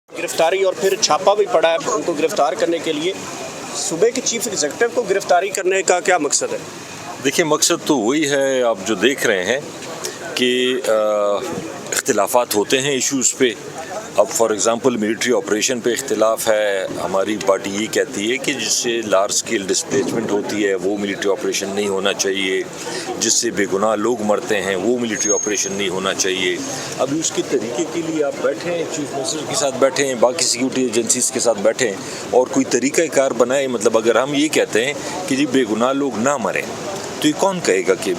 गिरफ्तारी और फिर छापा भी पड़ा है उनको गिरफ्तार करने के लिए। सूबे के चीफ एग्जीक्यूटिव को गिरफ्तारी करने का क्या मकसद है? देखिए, मकसद तो वही है, आप जो देख रहे हैं कि इख्तिलाफात होते हैं इश्यूज़ पे। अब फॉर एग्ज़ाम्पल मिलिट्री ऑपरेशन पे इख्तिलाफ है, हमारी पार्टी ये कहती है कि जिससे लार्ज स्केल डिस्प्लेसमेंट होती है वो मिलिट्री ऑपरेशन नहीं होना चाहिए, जिससे बेगुनाह लोग मरते हैं वो मिलिट्री ऑपरेशन नहीं होना चाहिए। अभी उसके तरीके के लिए आप बैठे हैं, चीफ मिनिस्टर के साथ बैठे हैं, बाकी सिक्योरिटी एजेंसीज के साथ बैठे हैं और कोई तरीक़ाकार बनाए। मतलब अगर हम ये कहते हैं कि जी बेगुनाह लोग ना मरें, तो ये कौन कहेगा कि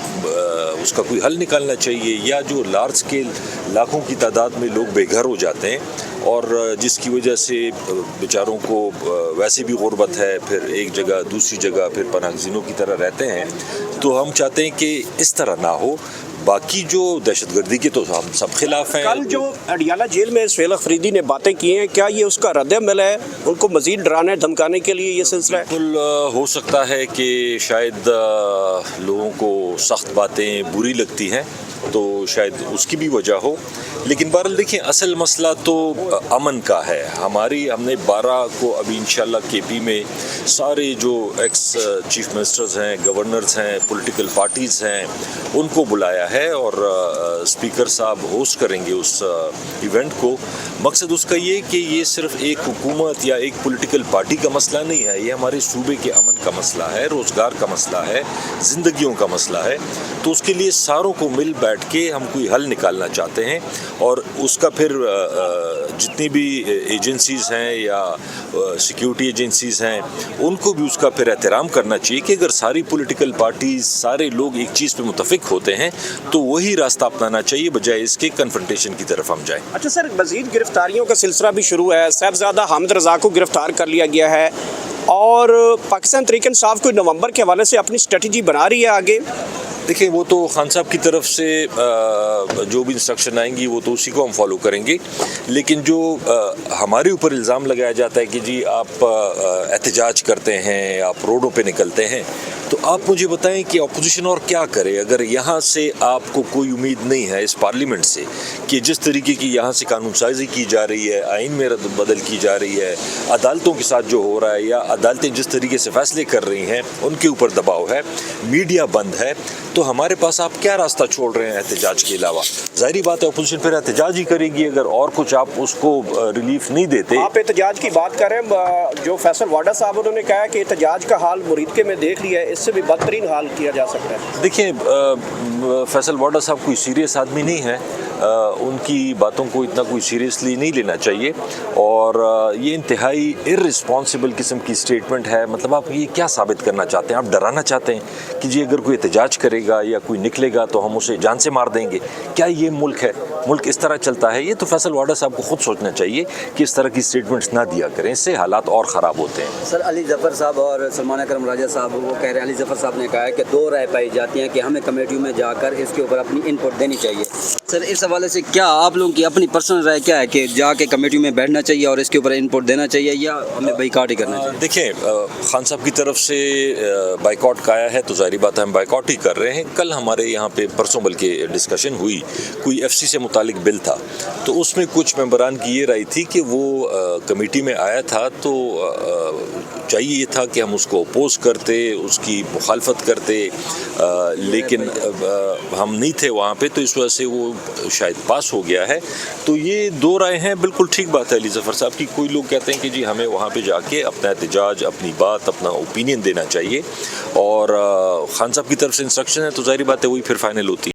उसका कोई हल निकालना चाहिए? या जो लार्ज स्केल लाखों की तादाद में लोग बेघर हो जाते हैं और जिसकी वजह से बेचारों को वैसे भी गुर्बत है, फिर एक जगह दूसरी जगह फिर पनाहगज़ीनों की तरह रहते हैं, तो हम चाहते हैं कि इस तरह ना हो। बाकी जो दहशतगर्दी के तो हम सब खिलाफ हैं। कल जो अडियाला जेल में सुहेल अफरीदी ने बातें की हैं, क्या ये उसका रद्द-ए-अमल है उनको मज़ीद डराने धमकाने के लिए ये सिलसिला है? बिल्कुल हो सकता है कि शायद लोगों को सख्त बातें बुरी लगती हैं, तो शायद उसकी भी वजह हो। लेकिन बहरहाल देखिए, असल मसला तो अमन का है। हमने 12 को अभी इंशाल्लाह केपी में सारे जो एक्स चीफ मिनिस्टर्स हैं, गवर्नर्स हैं, पॉलिटिकल पार्टीज़ हैं, उनको बुलाया है और स्पीकर साहब होस्ट करेंगे उस इवेंट को। मकसद उसका ये कि ये सिर्फ एक हुकूमत या एक पॉलिटिकल पार्टी का मसला नहीं है, ये हमारे सूबे के अमन का मसला है, रोज़गार का मसला है, ज़िंदगियों का मसला है। तो उसके लिए सारों को मिल बैठ के हम कोई हल निकालना चाहते हैं और उसका फिर जितनी भी एजेंसीज़ हैं या सिक्योरिटी एजेंसीज़ हैं, उनको भी उसका फिर एहतराम करना चाहिए कि अगर सारी पॉलिटिकल पार्टीज़, सारे लोग एक चीज़ पे मुतफिक होते हैं तो वही रास्ता अपनाना चाहिए, बजाय इसके कन्फ्रंटेशन की तरफ हम जाएं। अच्छा सर, मज़ीद गिरफ्तारियों का सिलसिला भी शुरू है। साहिबजादा हामिद रज़ा को गिरफ्तार कर लिया गया है और पाकिस्तान तहरीक इंसाफ को नवंबर के हवाले से अपनी स्ट्रेटजी बना रही है आगे। देखिए, वो तो खान साहब की तरफ से जो भी इंस्ट्रक्शन आएंगी वो तो उसी को हम फॉलो करेंगे। लेकिन जो हमारे ऊपर इल्ज़ाम लगाया जाता है कि जी आप एहतजाज करते हैं, आप रोडों पे निकलते हैं, तो आप मुझे बताएं कि अपोजिशन और क्या करे? अगर यहाँ से आपको कोई उम्मीद नहीं है इस पार्लियामेंट से कि जिस तरीके की यहाँ से कानून साजी की जा रही है, आइन में बदल की जा रही है, अदालतों के साथ जो हो रहा है या अदालतें जिस तरीके से फैसले कर रही हैं उनके ऊपर दबाव है, मीडिया बंद है, तो हमारे पास आप क्या रास्ता छोड़ रहे हैं एहतजाज के अलावा? ज़ाहिरी बात है अपोजिशन फिर एहतजाज ही करेगी अगर और कुछ आप उसको रिलीफ नहीं देते। आप एहतजाज की बात कर रहे हैं, जो फैसल वाडा साहब उन्होंने कहा कि एहतजाज का हाल मुरीदके में देख लिया है, इससे भी बदतरीन हाल किया जा सकता है। देखिए, फैसल वाडा साहब कोई सीरियस आदमी नहीं है, उनकी बातों को इतना कोई सीरियसली नहीं लेना चाहिए और ये इंतहाई इर्रिस्पॉन्सिबल किस्म की स्टेटमेंट है। मतलब आप ये क्या साबित करना चाहते हैं? आप डराना चाहते हैं कि जी अगर कोई एहतजाज करेगा या कोई निकलेगा तो हम उसे जान से मार देंगे? क्या ये मुल्क है? मुल्क इस तरह चलता है? ये तो फैसल वाडा साहब को खुद सोचना चाहिए कि इस तरह की स्टेटमेंट्स ना दिया करें, इससे हालात और ख़राब होते हैं। सर, अली जफ़र साहब और सलमान अकरम राजा साहब वो कह रहे हैं, अली जफ़र साहब ने कहा है कि 2 राय पाई जाती हैं कि हमें कमेटियों में जाकर इसके ऊपर अपनी इनपुट देनी चाहिए। सर, इस हवाले से क्या आप लोगों की अपनी पर्सनल राय क्या है कि जाके कमेटियों में बैठना चाहिए और इसके ऊपर इनपुट देना चाहिए या हमें बाइकआउट ही करना चाहिए? देखिए, खान साहब की तरफ से बाइकआउट का आया है तो जाहिर बात है हम बाइकआउट ही कर रहे हैं। कल हमारे यहाँ पे परसों बल्कि डिस्कशन हुई, कोई एफसी से मुतालिक बिल था, तो उसमें कुछ मेंबरान की ये राय थी कि वो कमेटी में आया था तो चाहिए ये था कि हम उसको अपोज करते, उसकी मुखालफत करते, लेकिन हम नहीं थे वहाँ पे, तो इस वजह से वो शायद पास हो गया है। तो ये 2 राय हैं, बिल्कुल ठीक बात है अली जफ़र साहब की। कोई लोग कहते हैं कि जी हमें वहाँ पे जाके अपना एहतजाज, अपनी बात, अपना ओपिनियन देना चाहिए और खान साहब की तरफ से इंस्ट्रक्शन है तो ज़ाहिर बात है वही फिर फाइनल होती है।